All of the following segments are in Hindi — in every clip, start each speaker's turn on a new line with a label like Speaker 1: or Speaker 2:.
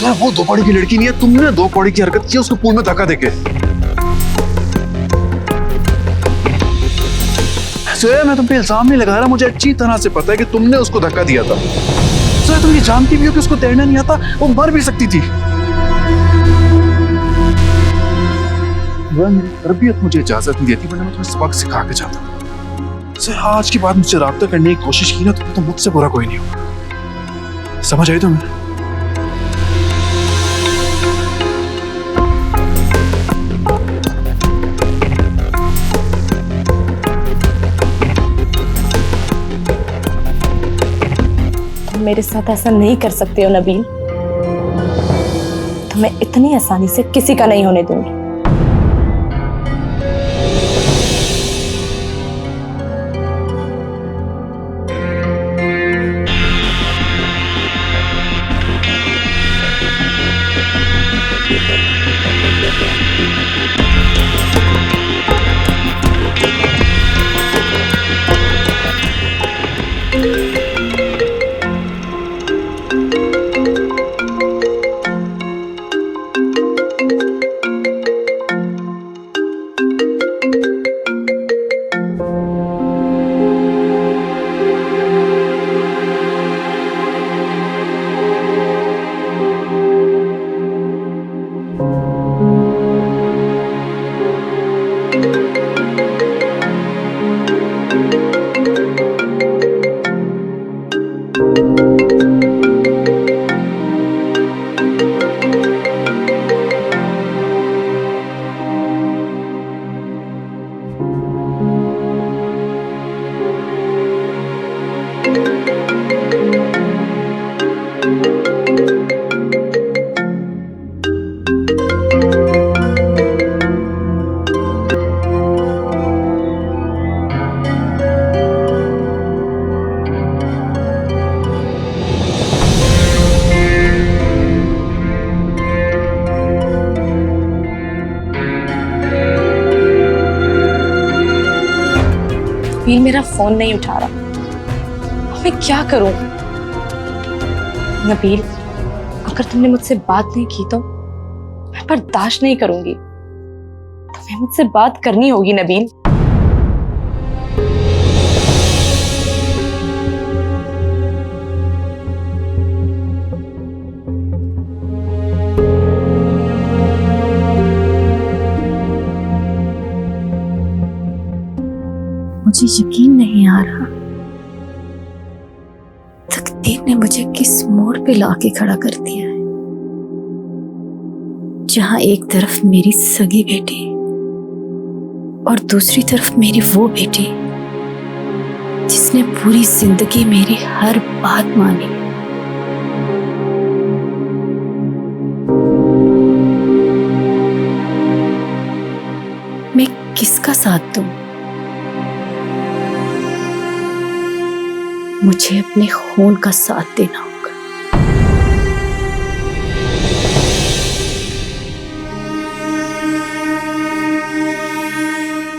Speaker 1: सर वो 2 कौड़ी की लड़की नहीं है, तुमने 2 कौड़ी की हरकत की उसको पूल में धक्का देके। सर मैं तुम पे इल्जाम नहीं लगा रहा, मुझे अच्छी तरह से पता है कि तुमने उसको धक्का दिया था। सर तुम ये जानती भी हो कि उसको तैरना नहीं आता, वो मर भी सकती थी। वह मेरी तरबियत मुझे इजाजत नहीं देती, वरना मैं तुम्हें सबक सिखा के जाता। सर आज के बाद मुझसे राब्ता करने की कोशिश की ना तो मुझसे बुरा कोई नहीं होगा। समझ आई तुम्हें?
Speaker 2: मेरे साथ ऐसा नहीं कर सकते हो नबील। तो मैं इतनी आसानी से किसी का नहीं होने दूंगी। नबील मेरा फोन नहीं उठा रहा, अब मैं क्या करूं? नबील अगर तुमने मुझसे बात नहीं की तो मैं बर्दाश्त नहीं करूंगी। तुम्हें मुझसे बात करनी होगी नबील।
Speaker 3: मुझे यकीन नहीं आ रहा तकदीर ने मुझे किस मोड़ पे लाके खड़ा कर दिया है, जहां एक तरफ मेरी सगी बेटी और दूसरी तरफ मेरी वो बेटी जिसने पूरी जिंदगी मेरी हर बात मानी। मैं किसका साथ दूं? मुझे अपने खून का साथ देना होगा।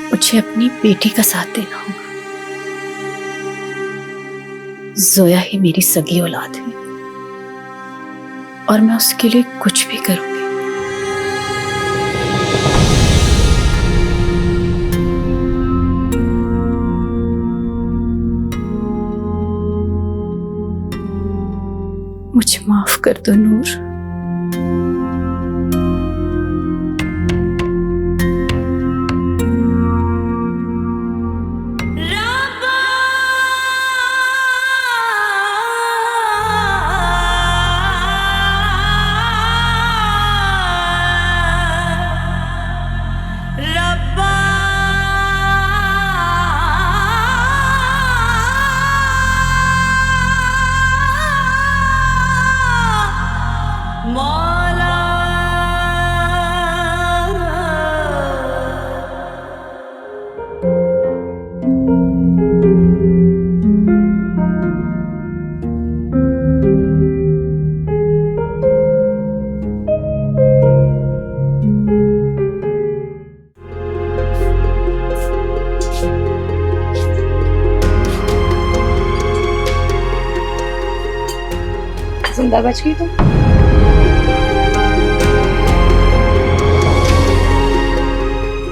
Speaker 3: मुझे अपनी बेटी का साथ देना होगा। जोया ही मेरी सगी औलाद है और मैं उसके लिए कुछ भी करूंगी। मुझे माफ कर दो नूर।
Speaker 2: जिंदा बच गई तुम?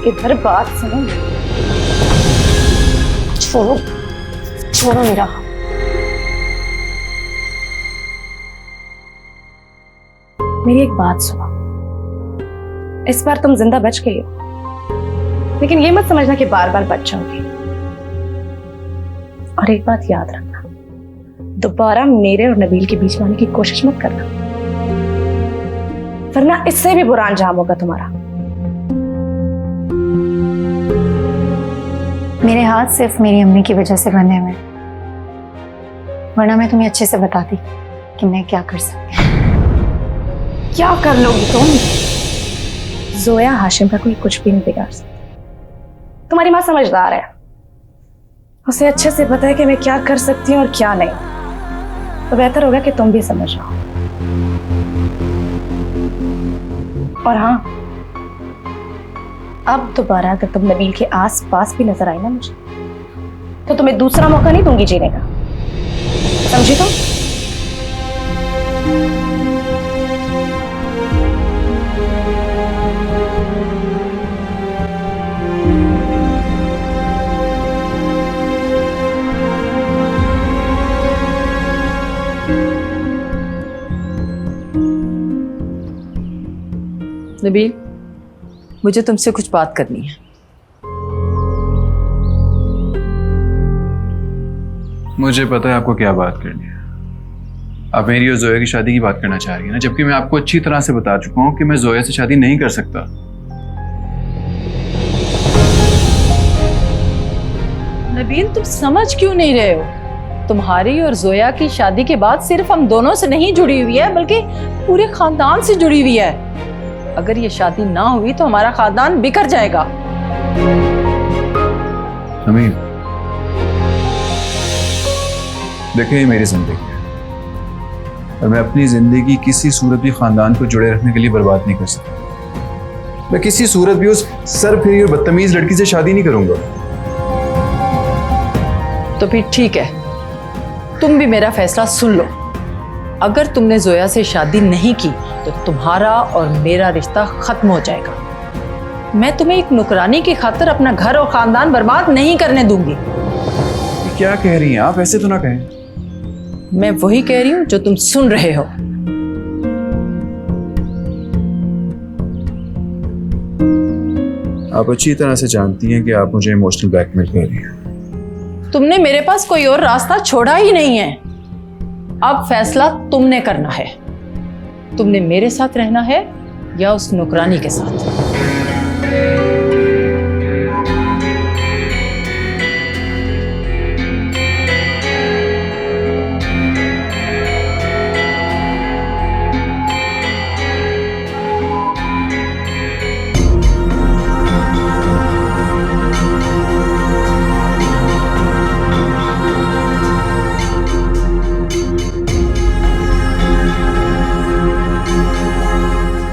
Speaker 2: इधर बात सुनो। छोड़ो छोड़ो मेरा हाथ। मेरी एक बात सुनो, इस बार तुम जिंदा बच गई हो, लेकिन ये मत समझना कि बार बार बच जाओगी। और एक बात याद रखना, दोबारा मेरे और नबील के बीच में आने की कोशिश मत करना, वरना इससे भी बुरा अंजाम होगा तुम्हारा।
Speaker 3: मेरे हाथ सिर्फ मेरी अम्मी की वजह से बने हुए, वरना मैं तुम्हें अच्छे से बताती कि मैं क्या कर सकती हूँ।
Speaker 2: क्या कर लोगी तुम? जोया हाशिम का कोई कुछ भी नहीं बिगाड़ सकती। तुम्हारी माँ समझदार है, उसे अच्छे से पता है कि मैं क्या कर सकती हूँ और क्या नहीं। तो बेहतर होगा कि तुम भी समझ जाओ। और हाँ, अब दोबारा अगर तुम नबील के आस पास भी नजर आई ना मुझे, तो तुम्हें दूसरा मौका नहीं दूंगी जीने का, समझी तुम?
Speaker 4: नबील, मुझे तुमसे कुछ बात करनी है।
Speaker 1: मुझे पता है आपको क्या बात करनी है। आप मेरी और जोया की शादी की बात करना चाह रही है ना, जबकि मैं आपको अच्छी तरह से बता चुका हूं कि मैं जोया से शादी नहीं कर सकता।
Speaker 4: नबील, तुम समझ क्यों नहीं रहे हो? तुम्हारी और जोया की शादी के बाद सिर्फ हम दोनों से नहीं जुड़ी हुई है, बल्कि पूरे खानदान से जुड़ी हुई है। अगर ये शादी ना हुई तो हमारा खानदान बिखर जाएगा।
Speaker 1: अमीन, देखिए ये मेरी जिंदगी है और मैं अपनी जिंदगी किसी सूरत भी खानदान को जुड़े रखने के लिए बर्बाद नहीं कर सकता। मैं किसी सूरत भी उस सरफिरी और बदतमीज लड़की से शादी नहीं करूंगा।
Speaker 4: तो फिर ठीक है, तुम भी मेरा फैसला सुन लो। अगर तुमने जोया से शादी नहीं की तो तुम्हारा और मेरा रिश्ता खत्म हो जाएगा। मैं तुम्हें एक नुकरानी की खातिर अपना घर और खानदान बर्बाद नहीं करने दूंगी।
Speaker 1: क्या कह रही हैं आप? ऐसे तो ना कहें।
Speaker 4: मैं वही कह रही हूं जो तुम सुन रहे हो।
Speaker 1: आप अच्छी तरह से जानती हैं कि आप मुझे इमोशनल ब्लैकमेल कर रही हैं।
Speaker 4: तुमने मेरे पास कोई और रास्ता छोड़ा ही नहीं है। अब फैसला तुमने करना है। तुमने मेरे साथ रहना है या उस नौकरानी के साथ।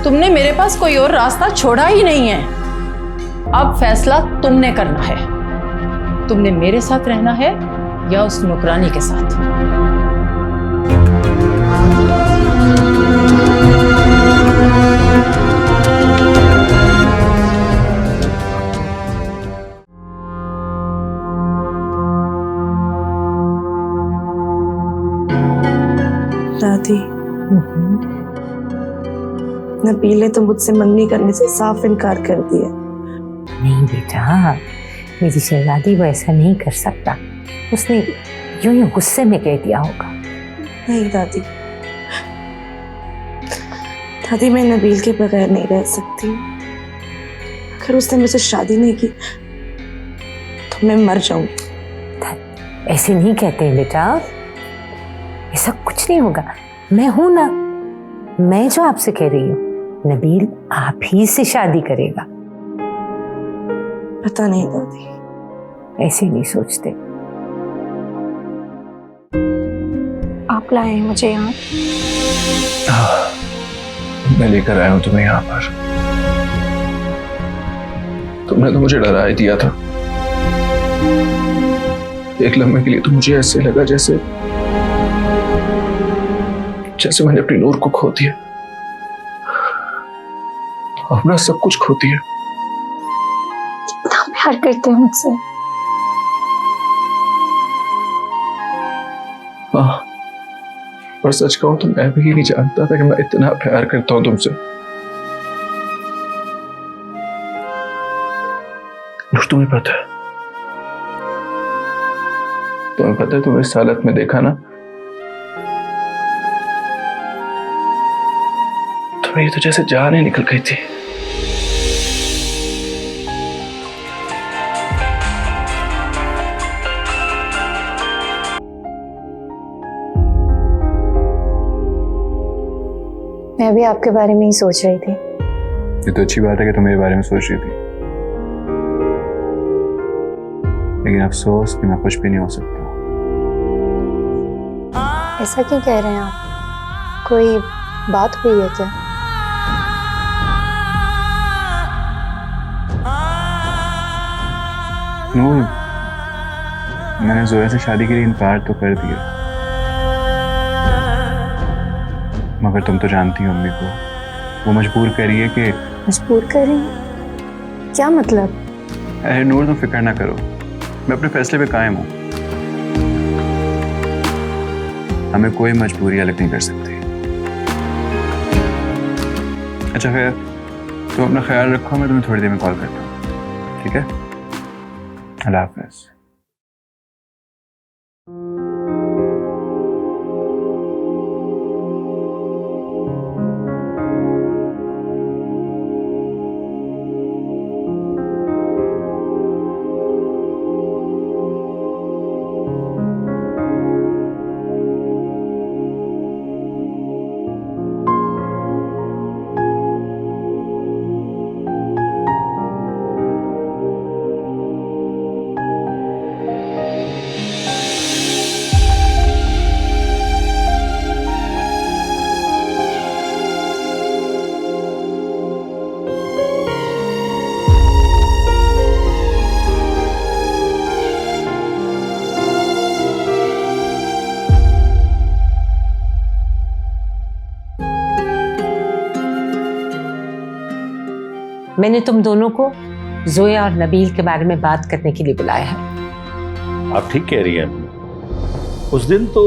Speaker 4: तुमने मेरे पास कोई और रास्ता छोड़ा ही नहीं है। अब फैसला तुमने करना है। तुमने मेरे साथ रहना है या उस नौकरानी के साथ।
Speaker 2: दादी, नबील ने तो मुझसे मंगनी करने से साफ इनकार कर दिया।
Speaker 5: नहीं बेटा, मेरी शहजादी वो ऐसा नहीं कर सकता। उसने यूं यूं गुस्से में कह दिया होगा।
Speaker 2: नहीं दादी, दादी मैं नबील के बगैर नहीं रह सकती। अगर उसने मुझसे शादी नहीं की तो मैं मर जाऊंगी।
Speaker 5: ऐसे नहीं कहते हैं बेटा, ऐसा कुछ नहीं होगा। मैं हूं ना, मैं जो आपसे कह रही हूँ, नबील आप ही से शादी करेगा।
Speaker 2: पता नहीं दादी,
Speaker 5: ऐसे नहीं सोचते।
Speaker 3: आप लाए हैं मुझे यहाँ?
Speaker 1: मैं लेकर आया हूं तुम्हें यहाँ पर। तुमने तो मुझे डरा ही दिया था। एक लम्हे के लिए तो मुझे ऐसे लगा जैसे मैंने अपनी नूर को खो दिया, अपना सब कुछ खो दिया।
Speaker 2: प्यार करते हो मुझसे?
Speaker 1: हाँ, और सच कहूं तो मैं भी नहीं जानता था कि मैं इतना प्यार करता हूं तुमसे। और तुम्हें पता है, तुम्हें इस हालत में देखा ना, तुम्हें ये तो जैसे जान ही निकल गई थी।
Speaker 2: मैं भी आपके बारे में ही सोच रही थी।
Speaker 1: ये तो अच्छी बात है कि तुम मेरे बारे में सोच रही थी, लेकिन अफसोस कि मैं कुछ भी नहीं हो सकता।
Speaker 2: ऐसा क्यों कह रहे हैं आप? कोई बात हुई है क्या?
Speaker 1: नूर, मैंने जोया से शादी के लिए इनकार तो कर दिया, मगर तुम तो जानती हो अम्मी को, वो मजबूर करिए कि।
Speaker 2: मजबूर कर रही हैं? क्या मतलब?
Speaker 1: अरे नूर, तुम फिक्र ना करो, मैं अपने फैसले पे कायम हूं। हमें कोई मजबूरी अलग नहीं कर सकती। अच्छा खैर, तुम अपना ख्याल रखो, मैं तुम्हें थोड़ी देर में कॉल करता हूँ, ठीक है? अल्लाह हाफ़िज़।
Speaker 5: मैंने तुम दोनों को जोया और नबील के बारे में बात करने के लिए बुलाया है।
Speaker 6: आप ठीक कह रही हैं। उस दिन तो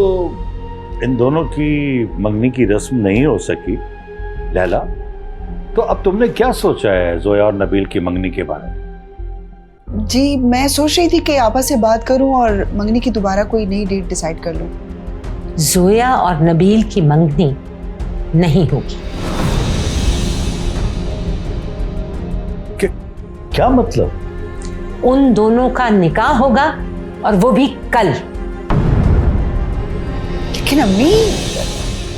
Speaker 6: इन दोनों की मंगनी की रस्म नहीं हो सकी लैला, तो अब तुमने क्या सोचा है जोया और नबील की मंगनी के बारे में?
Speaker 7: जी, मैं सोच रही थी कि आपा से बात करूं और मंगनी की दोबारा कोई नई डेट डिसाइड कर लूं।
Speaker 5: जोया और नबील की मंगनी नहीं होगी।
Speaker 6: क्या मतलब?
Speaker 5: उन दोनों का निकाह होगा और वो भी कल।
Speaker 7: लेकिन अम्मी,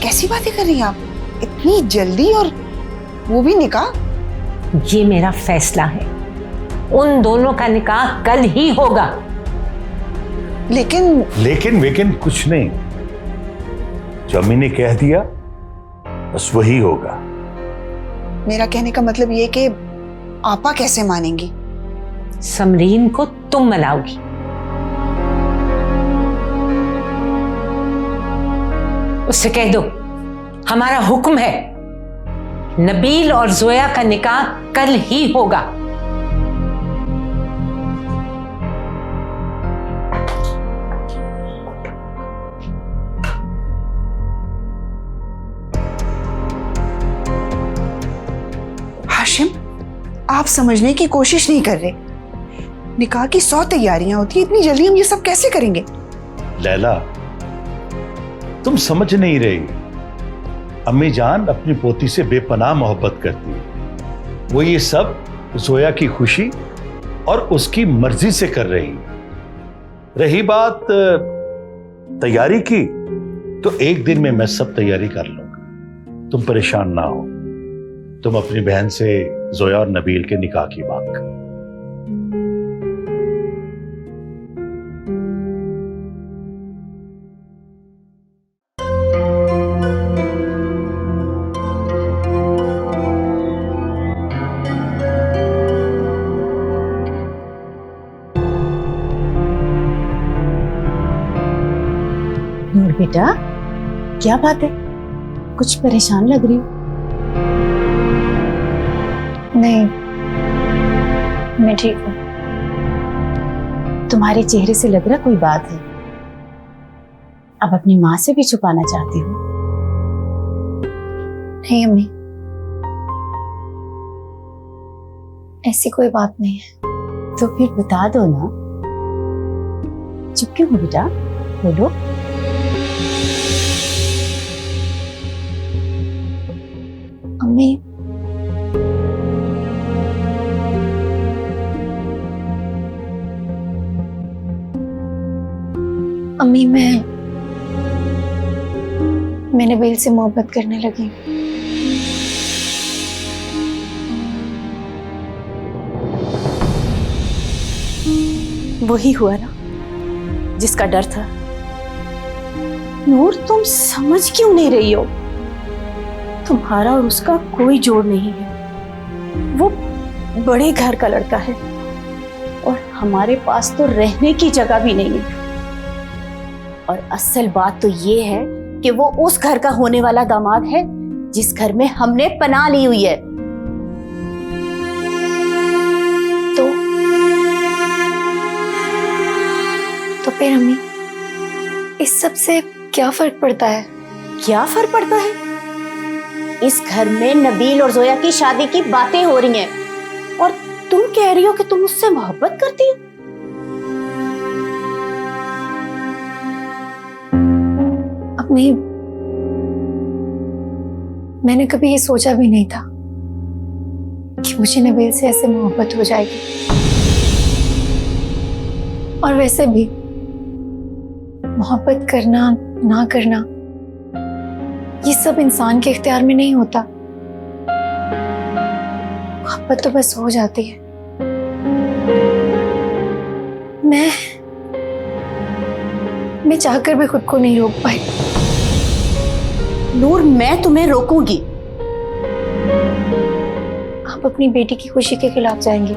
Speaker 7: कैसी बातें कर रही हैं आप? इतनी जल्दी, और वो भी निकाह?
Speaker 5: ये मेरा फैसला है, उन दोनों का निकाह कल ही होगा।
Speaker 6: लेकिन कुछ नहीं, जो अम्मी ने कह दिया बस वही होगा।
Speaker 7: मेरा कहने का मतलब ये कि आपा कैसे मानेंगी?
Speaker 5: समरीन को तुम मनाओगी। उससे कह दो हमारा हुक्म है, नबील और जोया का निकाह कल ही होगा।
Speaker 7: हाशिम, आप समझने की कोशिश नहीं कर रहे। निकाह की 100 तैयारियां होती हैं, इतनी जल्दी हम ये सब कैसे करेंगे?
Speaker 6: लैला, तुम समझ नहीं रही। अम्मी जान अपनी पोती से बेपनाह मोहब्बत करती है। वो ये सब जोया की खुशी और उसकी मर्जी से कर रही है। रही बात तैयारी की, तो एक दिन में मैं सब तैयारी कर लूंगा, तुम परेशान ना हो। तुम अपनी बहन से जोया और नबील के निकाह की बात करो।
Speaker 3: नूर बेटा, क्या बात है? कुछ परेशान लग रही हो।
Speaker 2: नहीं, मैं ठीक हूँ।
Speaker 3: तुम्हारे चेहरे से लग रहा कोई बात है। अब अपनी माँ से भी छुपाना चाहती हो?
Speaker 2: नहीं अम्मी, ऐसी कोई बात नहीं है।
Speaker 3: तो फिर बता दो ना। चुप क्यों हो बेटा, बोलो।
Speaker 2: अम्मी, अम्मी मैं नबील से मोहब्बत करने लगी।
Speaker 3: वही हुआ ना जिसका डर था। नूर, तुम समझ क्यों नहीं रही हो? तुम्हारा और उसका कोई जोड़ नहीं है। वो बड़े घर का लड़का है और हमारे पास तो रहने की जगह भी नहीं है। और असल बात तो ये है कि वो उस घर का होने वाला दामाद है जिस घर में हमने पनाह ली हुई है।
Speaker 2: तो फिर अम्मी, इस सब से क्या फर्क पड़ता है?
Speaker 3: क्या फर्क पड़ता है? इस घर में नबील और जोया की शादी की बातें हो रही हैं और तुम कह रही हो कि तुम उससे मोहब्बत करती हो।
Speaker 2: अम्मी, मैंने कभी ये सोचा भी नहीं था कि मुझे नबील से ऐसे मोहब्बत हो जाएगी। और वैसे भी मोहब्बत करना ना करना ये सब इंसान के इख्तियार में नहीं होता। मोहब्बत तो बस हो जाती है। मैं चाहकर भी खुद को नहीं रोक पाई।
Speaker 3: नूर, मैं तुम्हें रोकूंगी।
Speaker 2: आप अपनी बेटी की खुशी के खिलाफ जाएंगे?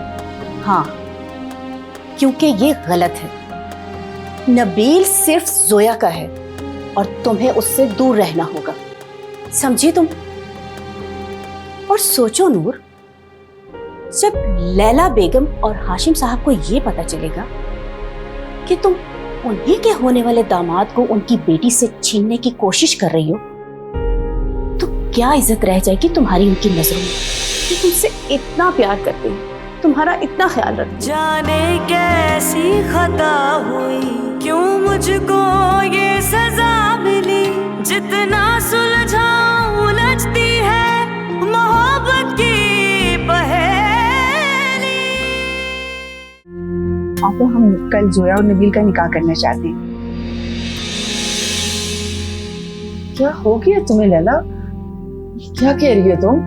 Speaker 3: हाँ, क्योंकि ये गलत है। नबील सिर्फ जोया का है और तुम्हें उससे दूर रहना होगा, समझी तुम? और सोचो नूर, जब लैला बेगम और हाशिम साहब को ये पता चलेगा कि तुम उन्हीं के होने वाले दामाद को उनकी बेटी से छीनने की कोशिश कर रही हो, तो क्या इज्जत रह जाएगी तुम्हारी उनकी नजरों में कि तुमसे इतना प्यार करते हैं, तुम्हारा इतना ख्याल रखते हैं।
Speaker 8: जाने कैसी खता हुई, क्यों मुझको ये सजा मिली, जितना सुलझाऊं उलझती है मोहब्बत की पहेली।
Speaker 7: आपको हम कल जोया और नबील का निकाह करना चाहते हैं।
Speaker 4: क्या हो गया तुम्हें लैला? क्या कह रही हो तुम?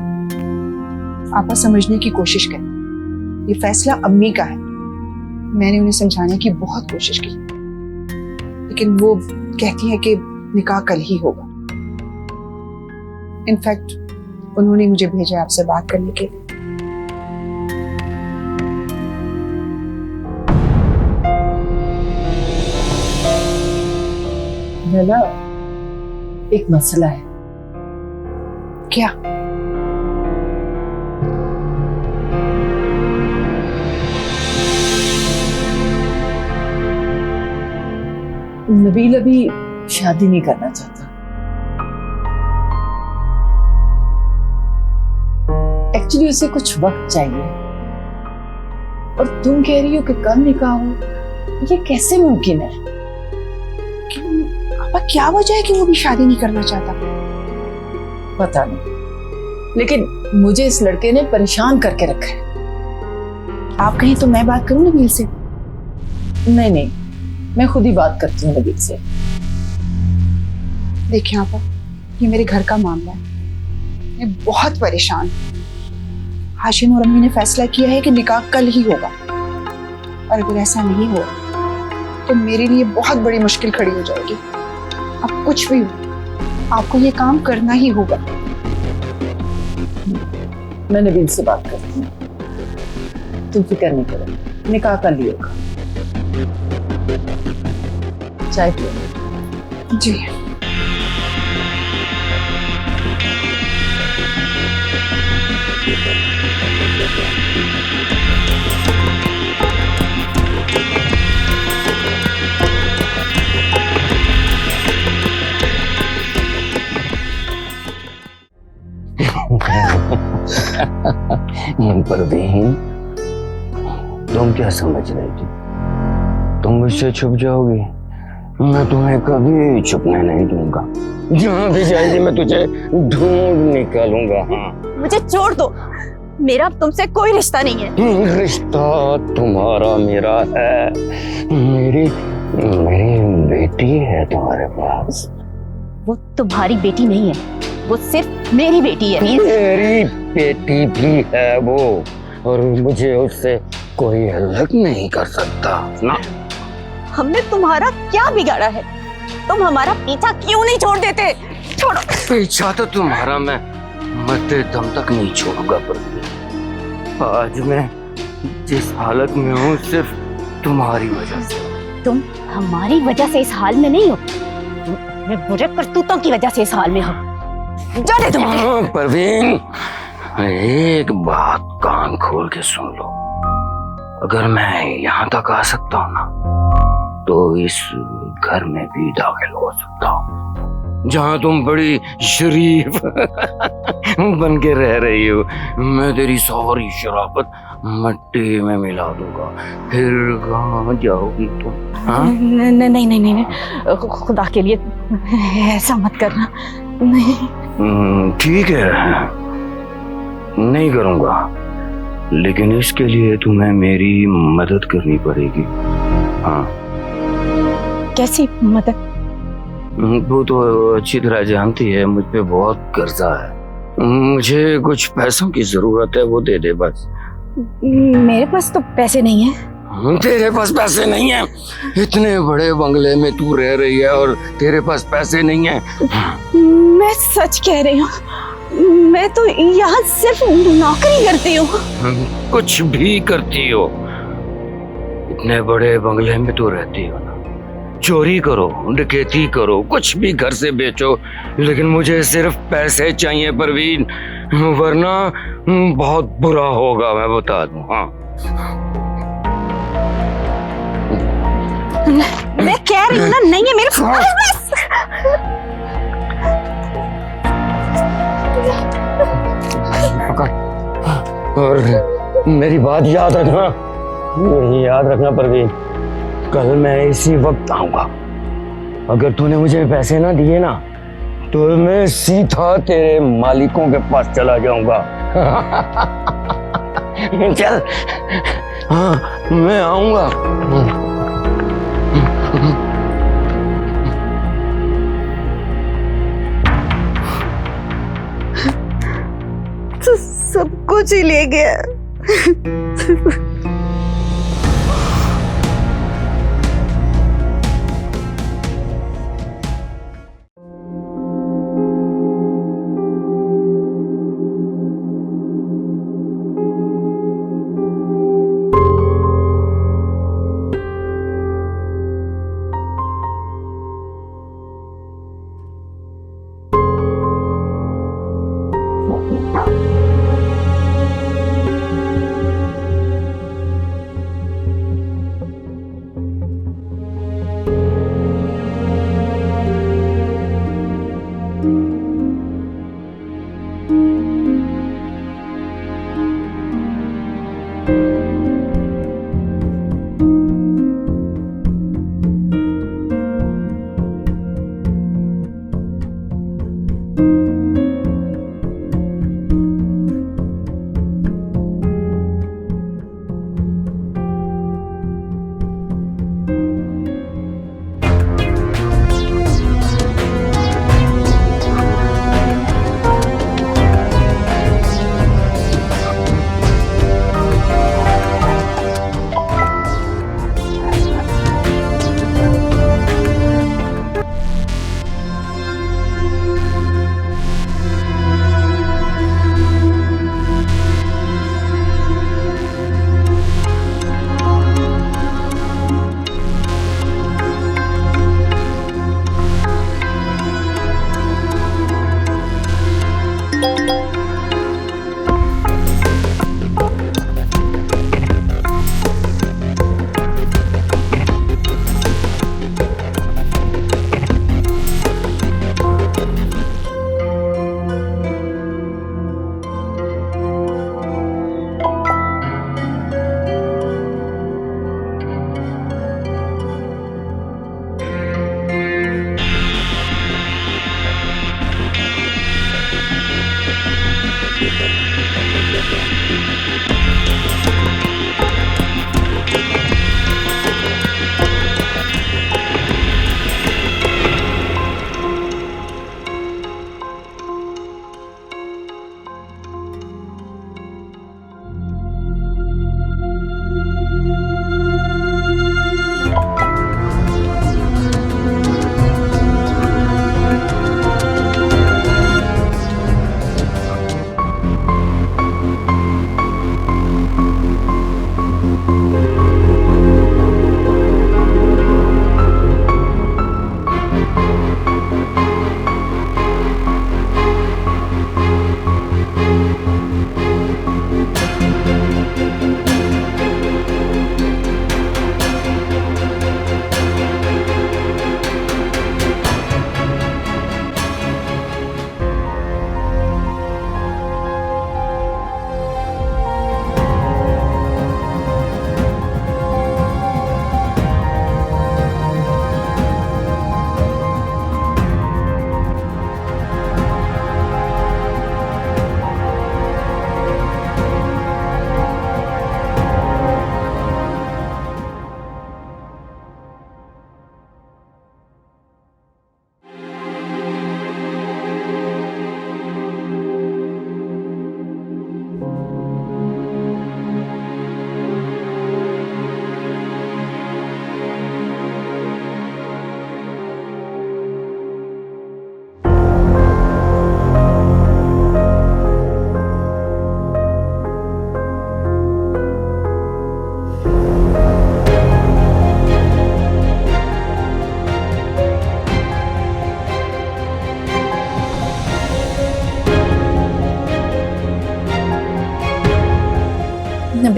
Speaker 7: आपा समझने की कोशिश करें, ये फैसला अम्मी का है। मैंने उन्हें समझाने की बहुत कोशिश की, लेकिन वो कहती है कि निकाह कल ही होगा। इनफैक्ट उन्होंने मुझे भेजा आपसे बात करने के लिए।
Speaker 4: लैला, एक मसला है।
Speaker 7: क्या?
Speaker 4: नबील अभी शादी नहीं करना चाहता। एक्चुअली उसे कुछ वक्त चाहिए और तुम कह रही हो कि कल निकाह हो। ये कैसे मुमकिन है?
Speaker 7: आपा क्या वजह है कि वो भी शादी नहीं करना चाहता?
Speaker 4: पता नहीं, लेकिन मुझे इस लड़के ने परेशान करके रखा है।
Speaker 7: आप कहीं तो मैं बात करूं नबील से।
Speaker 4: नहीं नहीं, मैं खुद ही बात करती हूँ नबील से।
Speaker 7: देखिए आपा, ये मेरे घर का मामला है। मैं बहुत परेशान हूं। हाशिम और अम्मी ने फैसला किया है कि निकाह कल ही होगा, और अगर ऐसा नहीं हुआ तो मेरे लिए बहुत बड़ी मुश्किल खड़ी हो जाएगी। अब कुछ भी हो, आपको ये काम करना ही होगा।
Speaker 4: मैं नबील से बात करती हूँ, तुम फिक्र नहीं करो, निकाह कर लिया होगा। चाय पियो।
Speaker 7: जी।
Speaker 9: परवीन, तुम क्या समझ रही थी? तुम मुझसे छुप जाओगी? मैं तुम्हें कभी छुपने नहीं दूंगा। जहाँ भी जाएगी मैं तुझे ढूंढ निकालूंगा। हाँ,
Speaker 3: मुझे छोड़ दो, मेरा अब तुमसे कोई रिश्ता नहीं है।
Speaker 9: रिश्ता तुम्हारा मेरा है। मेरी मेरी बेटी है तुम्हारे पास।
Speaker 3: वो तुम्हारी बेटी नहीं है, वो सिर्फ मेरी बेटी है।
Speaker 9: मेरी बेटी भी है वो, और मुझे उससे कोई अलग नहीं कर सकता ना।
Speaker 3: हमने तुम्हारा क्या बिगाड़ा है? तुम हमारा पीछा क्यों नहीं छोड़ देते? छोड़ो।
Speaker 9: पीछा तो तुम्हारा मैं मरते दम तक नहीं छोड़ूंगा। पर आज मैं जिस हालत में हूँ सिर्फ तुम्हारी वजह से।
Speaker 3: तुम हमारी वजह से इस हाल में नहीं हो, तुम अपने बुरे करतूतों की वजह से इस हाल में हो। जाने दो।
Speaker 9: परवीन, एक बात कान खोल के सुन लो। अगर मैं यहाँ तक आ सकता हूँ ना, तो इस घर में भी दाखिल हो सकता हूँ जहाँ तुम बड़ी शरीफ बन के रह रही हो। मैं तेरी सारी शराफत मट्टी में मिला दूंगा। फिर कहाँ जाओगी तुम? हाँ?
Speaker 3: नहीं नहीं नहीं नहीं, खुदा के लिए ऐसा मत करना। नहीं।
Speaker 9: ठीक है, नहीं करूंगा, लेकिन इसके लिए तुम्हें मेरी मदद करनी पड़ेगी। हाँ।
Speaker 3: कैसी मदद?
Speaker 9: वो तो अच्छी तरह जानती है, मुझ पे बहुत कर्जा है। मुझे कुछ पैसों की जरूरत है, वो दे दे बस।
Speaker 3: मेरे पास तो पैसे नहीं है।
Speaker 9: तेरे पास पैसे नहीं है? इतने बड़े बंगले में तू रह रही है और तेरे पास पैसे नहीं है?
Speaker 3: मैं सच कह रही हूँ, मैं तो यहाँ सिर्फ नौकरी करती हूँ।
Speaker 9: कुछ भी करती हो? इतने बड़े बंगले में तू रहती हो ना, चोरी करो, डकैती करो, कुछ भी घर से बेचो, लेकिन मुझे सिर्फ पैसे चाहिए परवीन, वरना बहुत बुरा होगा, मैं बता दूं। हाँ,
Speaker 3: मैं कह रही हूँ ना, नहीं है मेरे पास।
Speaker 9: और मेरी बात याद रखना, यही याद रखना परवीन, कल मैं इसी वक्त आऊंगा। अगर तूने मुझे पैसे ना दिए ना, तो मैं सीधा तेरे मालिकों के पास चला जाऊंगा। चल, हाँ, मैं आऊंगा।
Speaker 3: तो सब कुछ ही ले गया।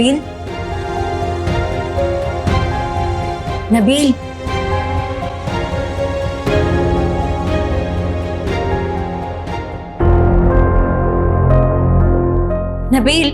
Speaker 3: नबील, नबील, नबील,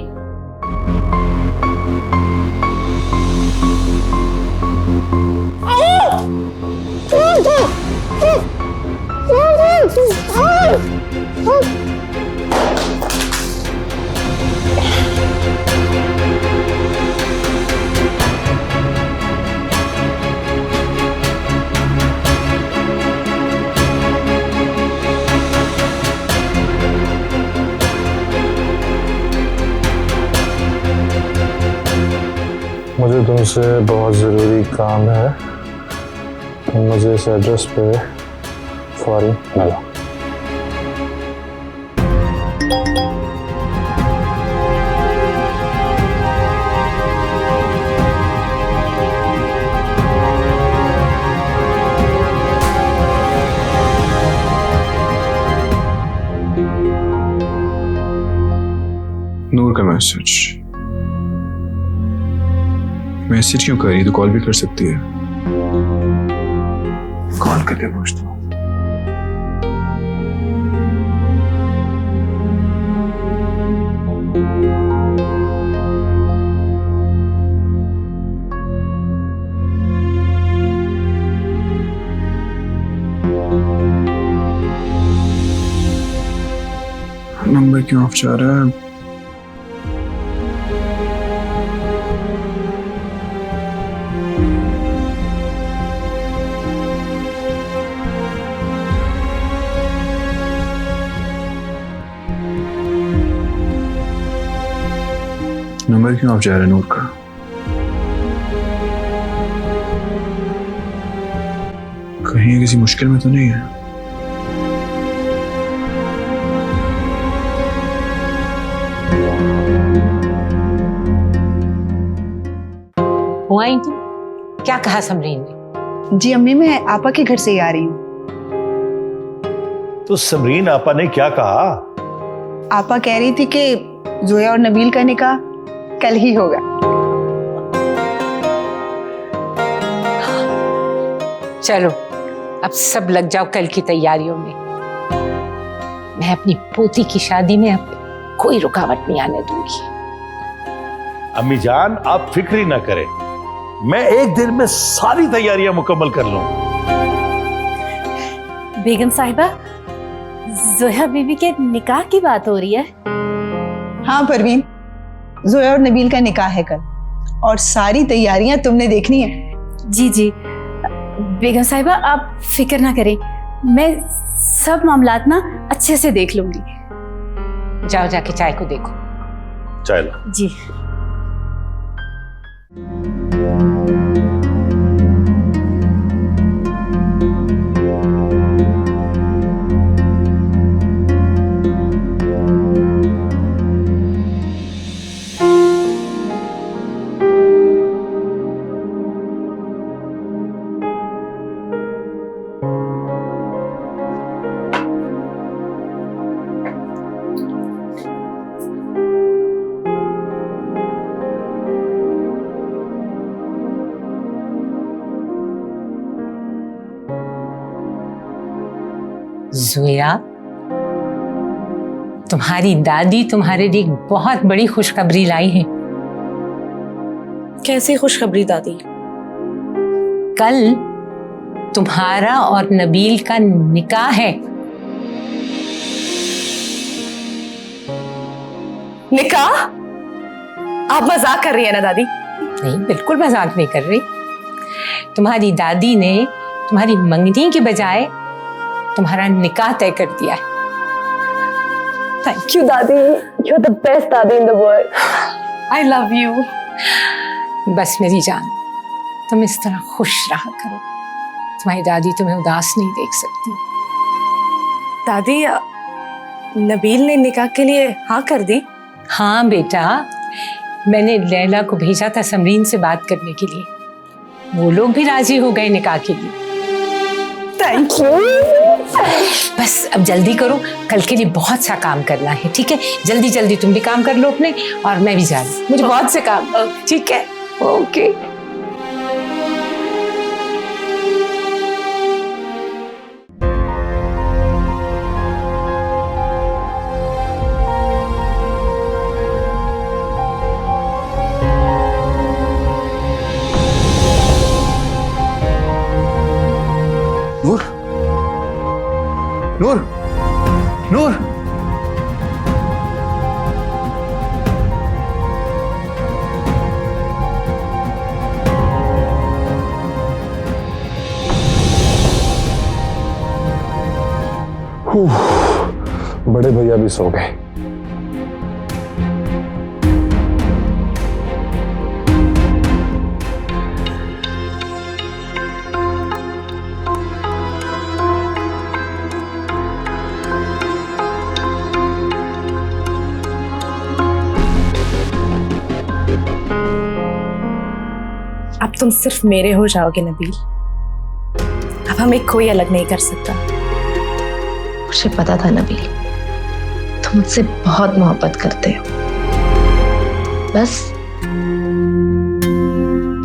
Speaker 10: मुझे तुमसे बहुत ज़रूरी काम है। मुझे इस एड्रेस पे फौरी मिलो।
Speaker 1: नूर का मैसेज क्यों कर रही है? तो कॉल भी कर सकती है। कॉल करके पूछता हूँ। नंबर क्यों ऑफ जा रहा है? नंबर क्यों ऑफ जा रहा है नूर का? कहीं ये किसी मुश्किल में तो नहीं है?
Speaker 5: हुआ ही तुम? क्या कहा समरीन ने?
Speaker 7: जी अम्मी, मैं आपा के घर से ही आ रही हूँ।
Speaker 6: तो समरीन आपा ने क्या कहा?
Speaker 7: आपा कह रही थी कि जोया और नबील का निकाह कल ही होगा।
Speaker 5: चलो अब सब लग जाओ कल की तैयारियों में। मैं अपनी पोती की शादी में अब कोई रुकावट नहीं आने दूंगी।
Speaker 6: अम्मी जान, आप फिक्र ही ना करें, मैं एक दिन में सारी तैयारियां मुकम्मल कर लूंगा।
Speaker 2: बेगम साहिबा, जोया बीबी के निकाह की बात हो रही है।
Speaker 7: हाँ परवीन, जोया और नबील का निकाह है कल, और सारी तैयारियां तुमने देखनी है।
Speaker 2: जी जी बेगम साहिबा, आप फिक्र ना करें, मैं सब मामलात ना अच्छे से देख लूंगी।
Speaker 5: जाओ जाके चाय को देखो।
Speaker 6: चाय ला।
Speaker 2: जी।
Speaker 5: जोया, तुम्हारी दादी तुम्हारे लिए एक बहुत बड़ी खुशखबरी लाई है।
Speaker 2: कैसी खुशखबरी दादी?
Speaker 5: कल तुम्हारा और नबील का निकाह है।
Speaker 2: निकाह? आप मजाक कर रही है ना दादी?
Speaker 5: नहीं, बिल्कुल मजाक नहीं कर रही। तुम्हारी दादी ने तुम्हारी मंगनी के बजाय तुम्हारा निकाह तय कर दिया है।
Speaker 2: थैंक यू दादी, यू आर द बेस्ट दादी in the world. I love you.
Speaker 5: बस मेरी जान, तुम इस तरह खुश रहा करो। तुम्हारी दादी तुम्हें उदास नहीं देख सकती।
Speaker 2: दादी, नबील ने निकाह के लिए हाँ कर दी?
Speaker 5: हाँ बेटा, मैंने लैला को भेजा था समरीन से बात करने के लिए। वो लोग भी राजी हो गए निकाह के लिए।
Speaker 2: Thank you.
Speaker 5: बस अब जल्दी करो, कल के लिए बहुत सा काम करना है, ठीक है? जल्दी जल्दी तुम भी काम कर लो अपने, और मैं भी जा रही हूँ, मुझे बहुत से काम। ठीक है, ओके।
Speaker 1: नूर, नूर, नूर।
Speaker 10: बड़े भैया भी सो गए।
Speaker 2: अब तुम सिर्फ मेरे हो जाओगे नबील। अब हमें कोई अलग नहीं कर सकता। मुझे पता था नबील, तुम मुझसे बहुत मोहब्बत करते हो। बस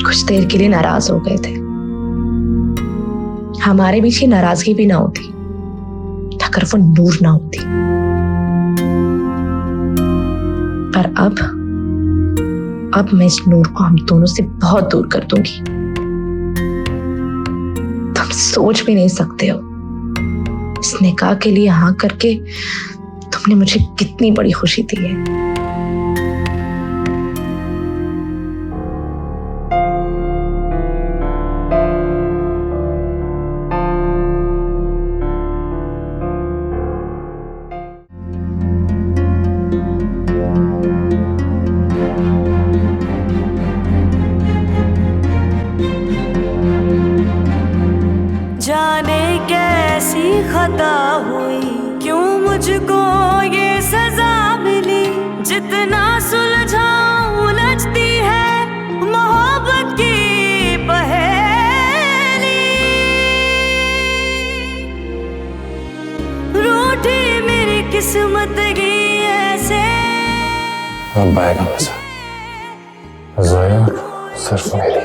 Speaker 2: कुछ देर के लिए नाराज हो गए थे। हमारे बीच ये नाराजगी भी ना होती अगर वो नूर ना होती। पर अब मैं इस नूर को हम दोनों से बहुत दूर कर दूंगी। तुम सोच भी नहीं सकते हो इस निकाह के लिए हाँ करके तुमने मुझे कितनी बड़ी खुशी दी है।
Speaker 8: जाने कैसी खता हुई, क्यों मुझको ये सजा मिली। जितना सुलझाऊं उलझती है मोहब्बत की पहेली। रूठी मेरी किस्मत की ऐसे।
Speaker 10: अब आएगा मजा, जोया सिर्फ मेरी।